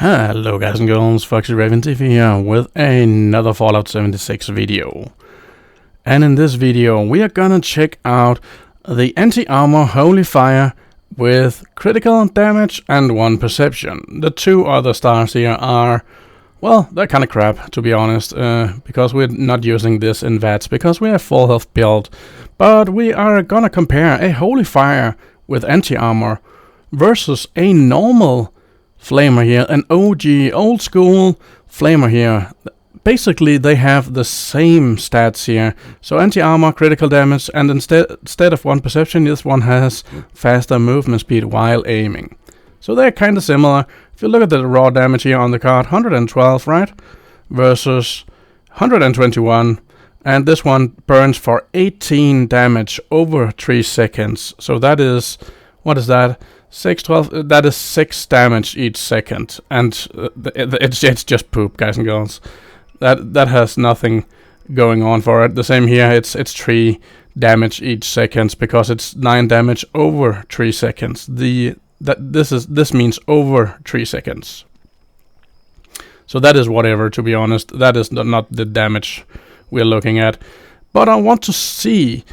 Hello guys and girls, FoxyRaven-TV here with another Fallout 76 video. And in this video we are gonna check out the anti-armor Holy Fire with critical damage and 1 perception. The two other stars here are, well, they're kinda crap to be honest, because we're not using this in VATS because we have full health build. But we are gonna compare a Holy Fire with anti-armor versus a normal flamer here, an OG, old school flamer here. Basically they have the same stats here. So anti-armor, critical damage, and instead of 1 perception, this one has faster movement speed while aiming. So they're kind of similar. If you look at the raw damage here on the card, 112, right? Versus 121. And this one burns for 18 damage over 3 seconds. So that is, what is that? 12, that is 6 damage each second, and it's just poop, guys and girls. That has nothing going on for it. The same here, it's 3 damage each second because it's 9 damage over 3 seconds. This means over 3 seconds. So that is whatever, to be honest. That is not the damage we're looking at. But I want to see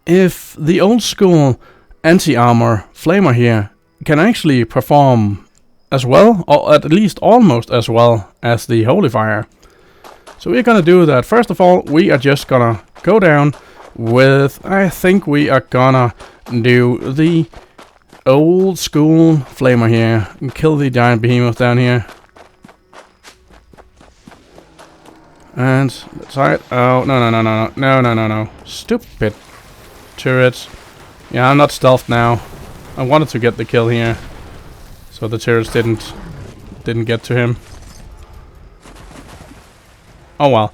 if the old school anti-armor flamer here can actually perform as well, or at least almost as well as the Holy Fire. So we're gonna do that. First of all, we are just gonna go down with, I think we are gonna do the old school flamer here and kill the giant behemoth down here. And sorry, oh no, stupid turrets. Yeah, I'm not stealthed now. I wanted to get the kill here, so the turrets didn't get to him. Oh well.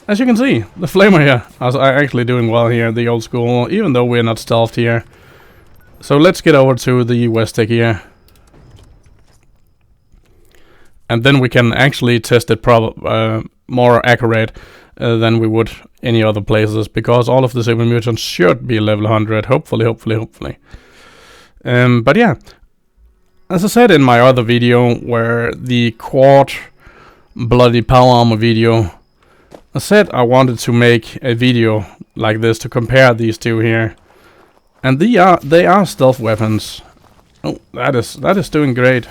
As you can see, the flamer here is actually doing well here, the old school, even though we're not stealthed here. So let's get over to the west tech here. And then we can actually test it more accurate than we would any other places, because all of the super mutants should be level 100, hopefully. But yeah, as I said in my other video, where the quad bloody power armor video, I said I wanted to make a video like this to compare these two here, and they are stealth weapons. Oh, that is doing great.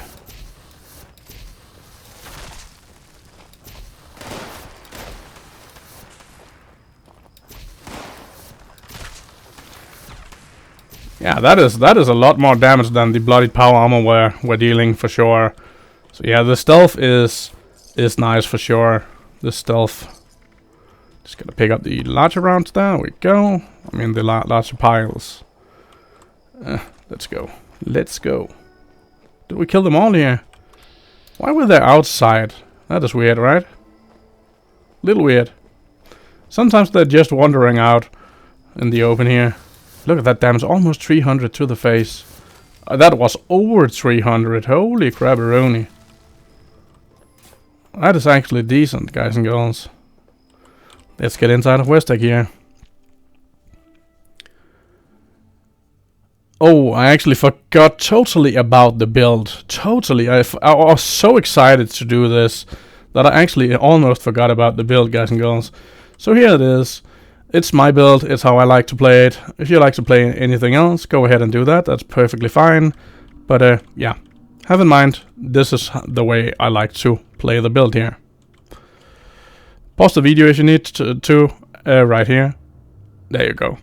Yeah, that is a lot more damage than the bloodied power armor we're dealing for sure. So yeah, the stealth is nice for sure. The stealth. Just gonna pick up the larger rounds. There we go. I mean the larger piles. Let's go. Did we kill them all here? Why were they outside? That is weird, right? Little weird. Sometimes they're just wandering out in the open here. Look at that damage, almost 300 to the face. That was over 300, holy crabberoni. That is actually decent, guys and girls. Let's get inside of Westtech here. Oh, I actually forgot totally about the build. Totally, I was so excited to do this that I actually almost forgot about the build, guys and girls. So here it is. It's my build, it's how I like to play it. If you like to play anything else, go ahead and do that, that's perfectly fine. But yeah, have in mind, this is the way I like to play the build here. Pause the video if you need to right here. There you go.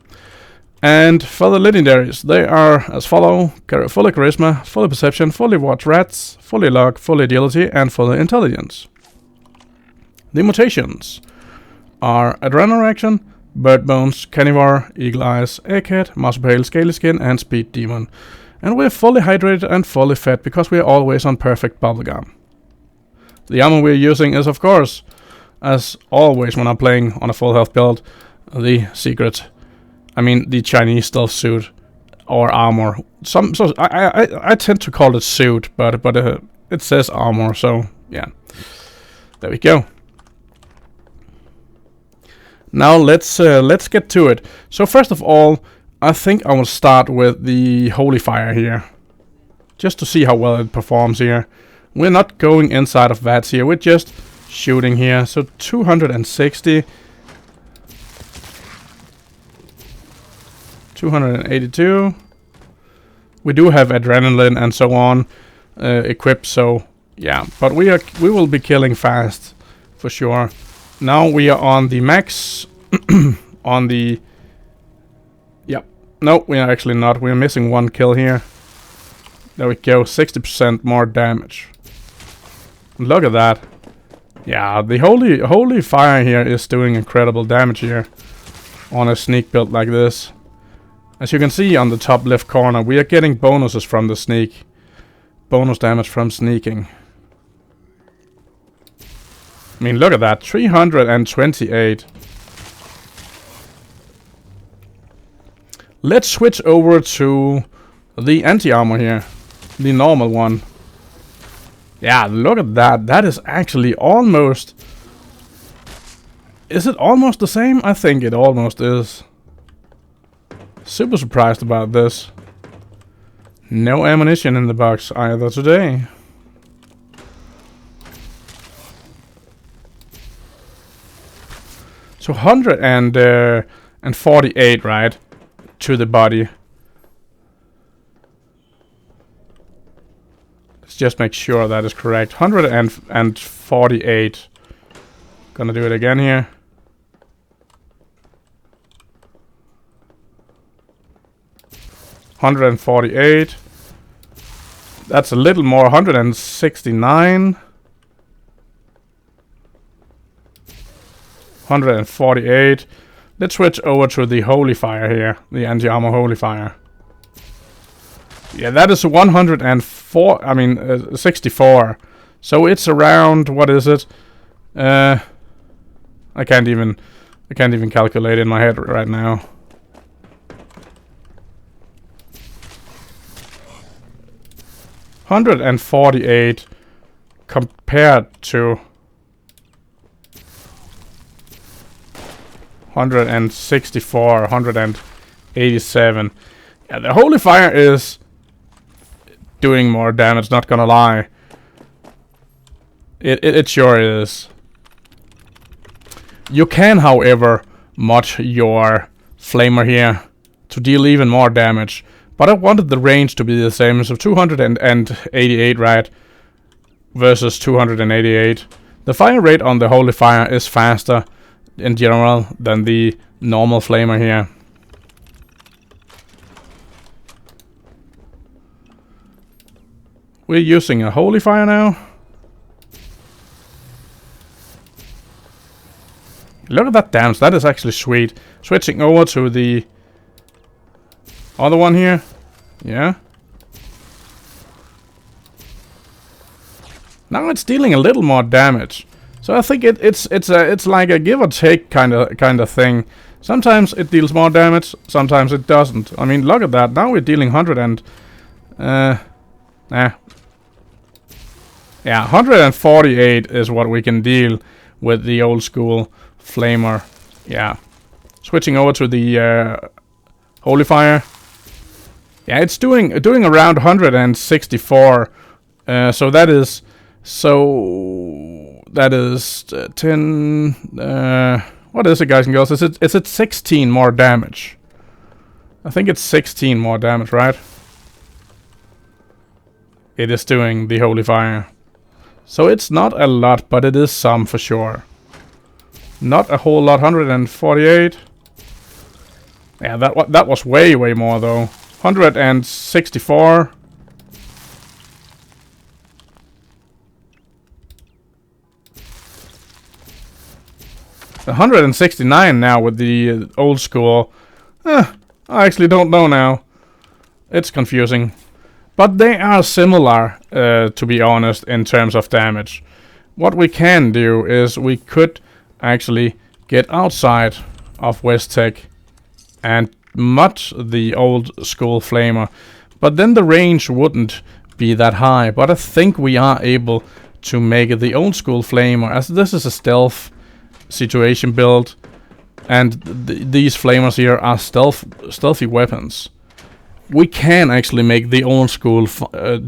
And for the legendaries, they are as follow: fully charisma, fully perception, fully watch rats, fully luck, fully agility, and fully intelligence. The mutations are adrenaline reaction, Bird Bones, Carnivore, Eagle Eyes, Egghead, Marsupial, Scaly Skin, and Speed Demon. And we're fully hydrated and fully fed because we're always on perfect bubblegum. The armor we're using is, of course, as always when I'm playing on a full health build, the Chinese stealth suit or armor. I tend to call it suit, but it says armor, so yeah. There we go. Now let's get to it. So first of all, I think I will start with the Holy Fire here, just to see how well it performs here. We're not going inside of VATS here. We're just shooting here. So 260. 282. We do have adrenaline and so on equipped, so yeah. But we will be killing fast for sure. Now we are on the max. On the... Yep. No, we are actually not. We're missing one kill here. There we go. 60% more damage. Look at that. Yeah, the holy fire here is doing incredible damage here on a sneak build like this. As you can see on the top left corner, we are getting bonuses from the sneak. Bonus damage from sneaking. I mean, look at that. 328. Let's switch over to the anti-armor here. The normal one. Yeah, look at that. That is actually almost... Is it almost the same? I think it almost is. Super surprised about this. No ammunition in the box either today. So 148, right? To the body. Let's just make sure that is correct. 148. Gonna do it again here. $148. That's a little more. 169. 148. Let's switch over to the holy fire here. The anti-armor holy fire. Yeah, that is 104. I mean, 64. So it's around. What is it? I can't even calculate in my head right now. $148 compared to 164, 187. Yeah, the holy fire is doing more damage, not gonna lie. It sure is. You can, however, mod your flamer here to deal even more damage. But I wanted the range to be the same, so 288, right? Versus 288. The fire rate on the holy fire is faster in general than the normal flamer here. We're using a holy fire now. Look at that damage, that is actually sweet. Switching over to the other one here. Yeah. Now it's dealing a little more damage. So I think it's like a give or take kind of thing. Sometimes it deals more damage, sometimes it doesn't. I mean, look at that. Now we're dealing 100 and yeah, 148 is what we can deal with the old school flamer. Yeah. Switching over to the holy fire. Yeah, it's doing around 164. So that is 10. What is it, guys and girls? Is it 16 more damage? I think it's 16 more damage, right? It is doing the holy fire. So it's not a lot, but it is some for sure. Not a whole lot. 148. Yeah, that was way more though. 164. The 169 now with the old school. I actually don't know now. It's confusing. But they are similar, to be honest, in terms of damage. What we can do is we could actually get outside of Westtech and mod the old school flamer. But then the range wouldn't be that high. But I think we are able to make the old school flamer, as this is a stealth situation build, and these flamers here are stealthy weapons. we can actually make the old school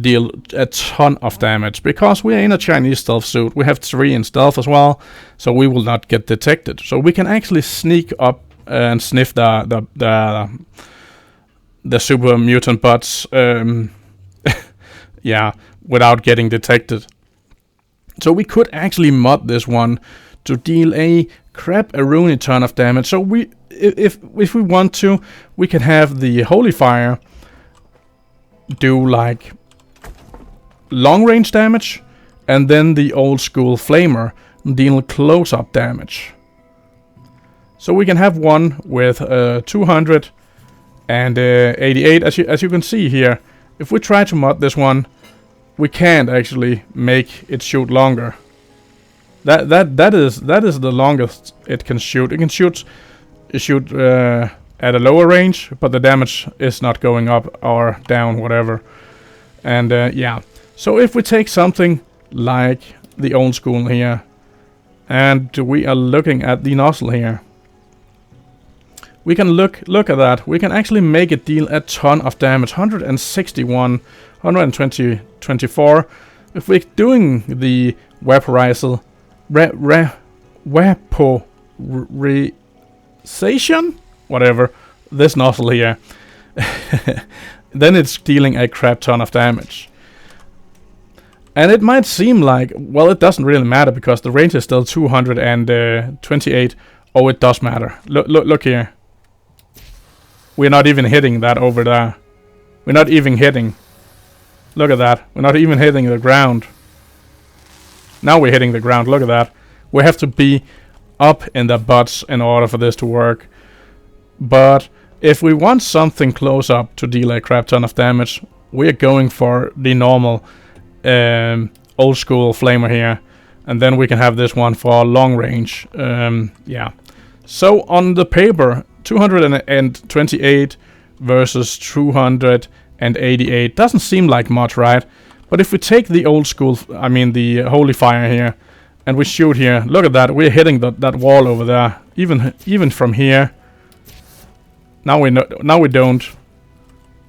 deal a ton of damage, because we are in a Chinese stealth suit. We have 3 in stealth as well, so we will not get detected. So we can actually sneak up and sniff the super mutant bots, yeah, without getting detected. So we could actually mod this one to deal a crap-a-rooney ton of damage. So we, if we want to, we can have the Holy Fire do like long range damage, and then the old school Flamer deal close-up damage. So we can have one with 288, as you can see here. If we try to mod this one, we can't actually make it shoot longer. That is the longest it can shoot. It can shoot at a lower range, but the damage is not going up or down, whatever. And yeah, so if we take something like the old school here, and we are looking at the nozzle here, we can look at that. We can actually make it deal a ton of damage, 161, 120, 24. If we're doing the vaporization, whatever, this nozzle here, then it's dealing a crap ton of damage. And it might seem like, well, it doesn't really matter because the range is still 228. Oh, it does matter. Look here. We're not even hitting that over there. We're not even hitting. Look at that. We're not even hitting the ground. Now we're hitting the ground. Look at that. We have to be up in the butts in order for this to work. But if we want something close up to deal a crap ton of damage, we're going for the normal old school Flamer here. And then we can have this one for long range. Yeah. So on the paper, 228 versus 288 doesn't seem like much, right? But if we take the old school, I mean the Holy Fire here, and we shoot here, look at that, we're hitting that wall over there, even from here. Now we don't.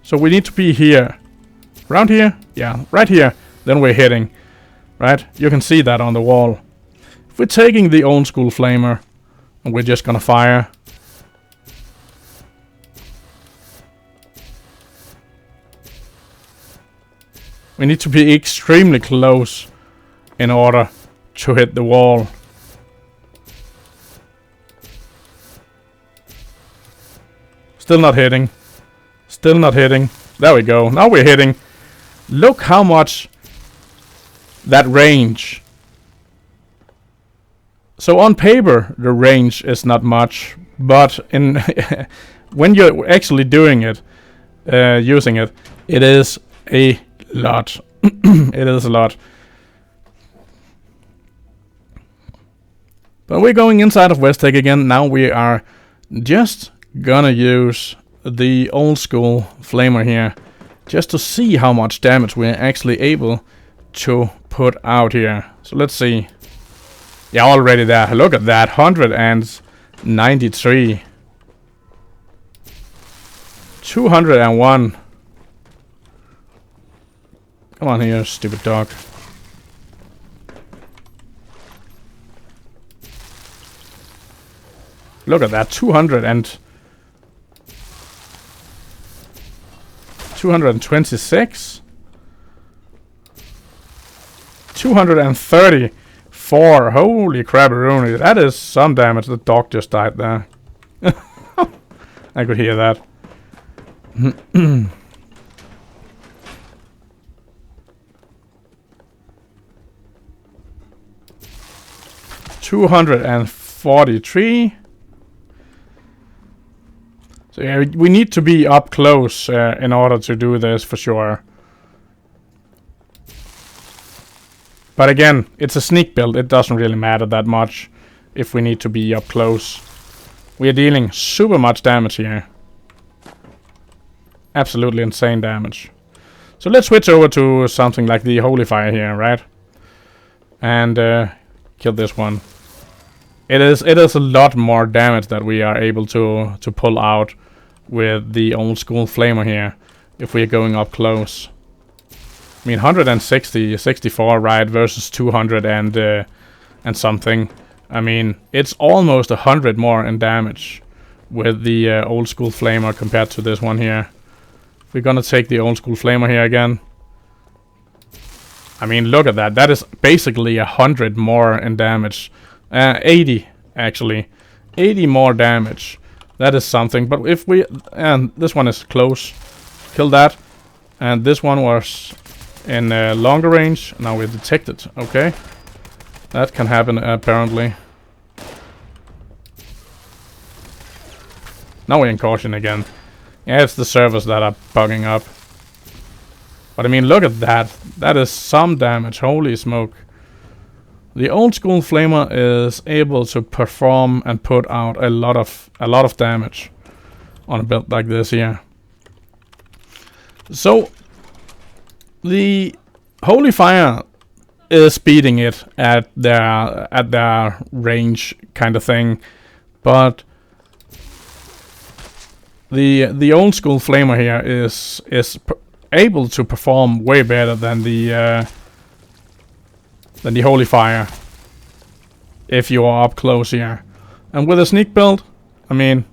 So we need to be here, around here, yeah, right here. Then we're hitting, right? You can see that on the wall. If we're taking the old school Flamer, and we're just gonna fire. We need to be extremely close in order to hit the wall. Still not hitting. Still not hitting. There we go. Now we're hitting. Look how much that range. So on paper, the range is not much, but in when you're actually doing it, using it, it is a lot. It is a lot. But we're going inside of Westtech again. Now we are just gonna use the old school Flamer here, just to see how much damage we're actually able to put out here. So let's see. Yeah, already there. Look at that. 193. 201. Come on here, stupid dog. Look at that. 226. 234. Holy crap-a-rooney. That is some damage. The dog just died there. I could hear that. 243. So yeah, we need to be up close in order to do this for sure. But again, it's a sneak build. It doesn't really matter that much if we need to be up close. We are dealing super much damage here. Absolutely insane damage. So let's switch over to something like the Holy Fire here, right? And kill this one. It is a lot more damage that we are able to pull out with the old school Flamer here. if we're going up close. I mean, 160, 64, right, versus 200 and something. I mean, it's almost 100 more in damage with the old school flamer compared to this one here. We're gonna take the old school flamer here again. I mean, look at that. That is basically 100 more in damage. 80, actually. 80 more damage. That is something. But if we... And this one is close. Kill that. And this one was in longer range. Now we're detected. Okay. That can happen, apparently. Now we're in caution again. Yeah, it's the servers that are bugging up. But I mean, look at that. That is some damage. Holy smoke. The old school flamer is able to perform and put out a lot of damage on a build like this here. So the Holy Fire is beating it at their range kind of thing, but the old school flamer here is able to perform way better than the Holy Fire if you are up close here. And with a sneak build, I mean,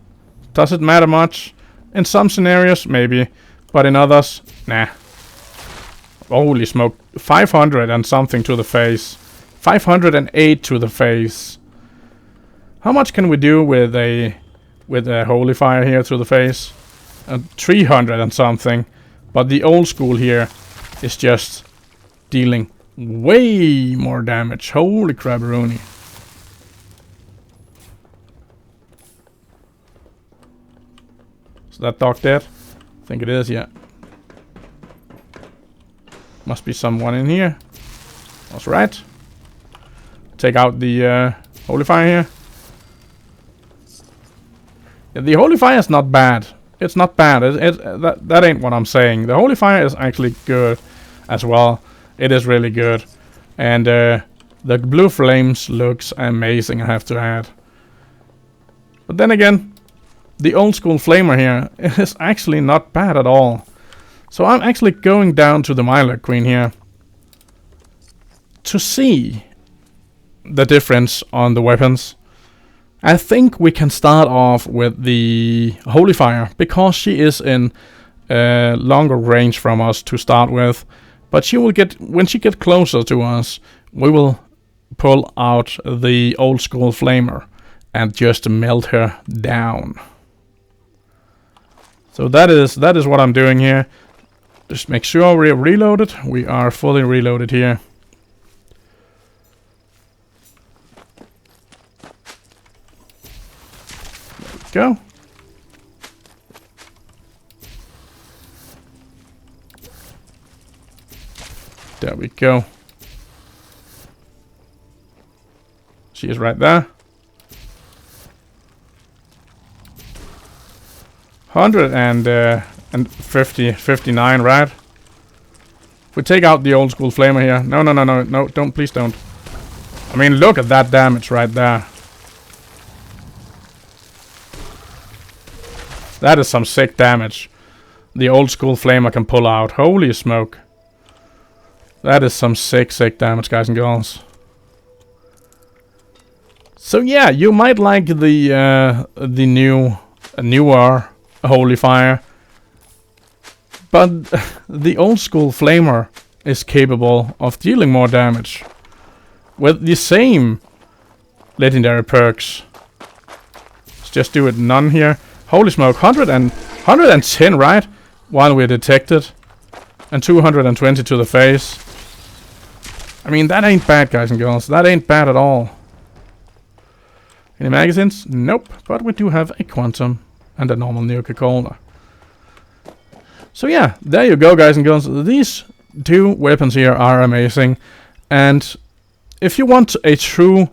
does it matter much? In some scenarios, maybe, but in others, nah. Holy smoke, 500 and something to the face. 508 to the face. How much can we do with a Holy Fire here to the face? 300 and something. But the old school here is just dealing way more damage. Holy crabberoni. Is that dog dead? I think it is, yeah. Must be someone in here. That's right. Take out the Holy Fire here. Yeah, the Holy Fire is not bad. It's not bad. That ain't what I'm saying. The Holy Fire is actually good as well. It is really good. And the blue flames looks amazing, I have to add. But then again, the old school flamer here is actually not bad at all. So I'm actually going down to the Mirelurk Queen here to see the difference on the weapons. I think we can start off with the Holy Fire, because she is in longer range from us to start with. But she will get, when she gets closer to us, we will pull out the old school flamer and just melt her down. So that is what I'm doing here. Just make sure we're reloaded. We are fully reloaded here. There we go. There we go. She is right there. 59, right? If we take out the old school flamer here. No, don't, please don't. I mean, look at that damage right there. That is some sick damage the old school flamer can pull out. Holy smoke. That is some sick damage, guys and girls. So yeah, you might like the newer Holy Fire, but the old school flamer is capable of dealing more damage with the same legendary perks. Let's just do it none here. Holy smoke, 110, right? While we're detected, and 220 to the face. I mean, that ain't bad, guys and girls. That ain't bad at all. Any magazines? Nope, but we do have a Quantum and a normal Nuka-Cola. So yeah, there you go, guys and girls. These two weapons here are amazing. And if you want a true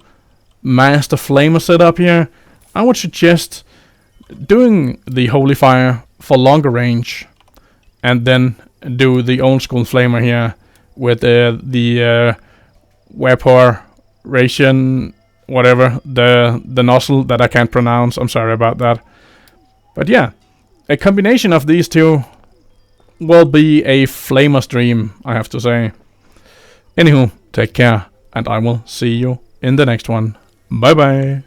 master flamer setup here, I would suggest doing the Holy Fire for longer range, and then do the old school flamer here with the evaporation, whatever, the nozzle that I can't pronounce. I'm sorry about that. But yeah, a combination of these two will be a flamer stream, I have to say. Anywho, take care, and I will see you in the next one. Bye bye.